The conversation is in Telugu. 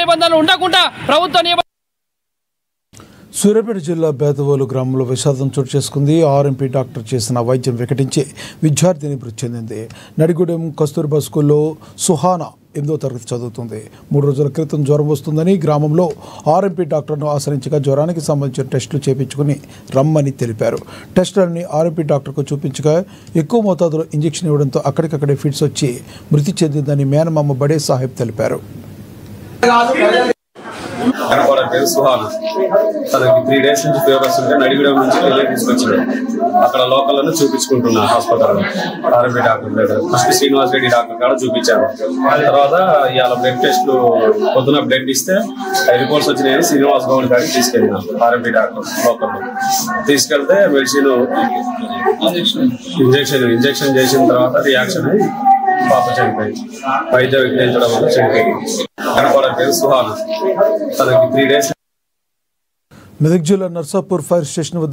నిబంధనలు ఉండకుండా ప్రభుత్వ నిబంధనలు. సూర్యాపేట జిల్లా బేతవోలు గ్రామంలో విషాదం చోటు చేసుకుంది. ఆర్ఎంపీ డాక్టర్ చేసిన వైద్యం వికటించి విద్యార్థిని మృతి చెందింది. నడిగూడెం కస్తూర్బా స్కూల్లో సుహానా 8వ తరగతి చదువుతుంది. 3 రోజుల క్రితం జ్వరం వస్తుందని గ్రామంలో ఆర్ఎంపీ డాక్టర్ను ఆశ్రయించగా జ్వరానికి సంబంధించిన టెస్టులు చేయించుకుని రమ్మని తెలిపారు. టెస్టులన్నీ ఆర్ఎంపీ డాక్టర్కు చూపించగా ఎక్కువ మోతాదులో ఇంజెక్షన్ ఇవ్వడంతో అక్కడికక్కడే ఫిట్స్ వచ్చి మృతి చెందిందని మేనమామ బడే సాహెబ్ తెలిపారు. తనకి 3 days నుంచి ఫీవర్స్ ఉంటే నడిగూడెం నుంచి వెళ్ళి తీసుకొచ్చాడు. అక్కడ లోకల్లోనే చూపించుకుంటున్నా హాస్పిటల్ ఆర్ఎంపీ డాక్టర్ దగ్గర. ఫస్ట్ శ్రీనివాస్ రెడ్డి డాక్టర్ కాడ చూపించాను. తర్వాత ఇవాళ బ్లడ్ టెస్ట్లు పొద్దున బ్లడ్ ఇస్తే రిపోర్ట్స్ వచ్చినాయని శ్రీనివాస్ గౌడ్ గారికి తీసుకెళ్ళినా ఆర్ఎంపీ డాక్టర్ లోకల్లో. తీసుకెళ్తే మెడిసిన్ ఇంజెక్షన్ చేసిన తర్వాత రియాక్షన్ అయ్యి పాప చనిపోయింది. వైద్య విజ్ఞానించడం వల్ల చనిపోయింది. సుహానా తనకి 3 days. మెదక్ జిల్లా నర్సాపూర్ ఫైర్ స్టేషన్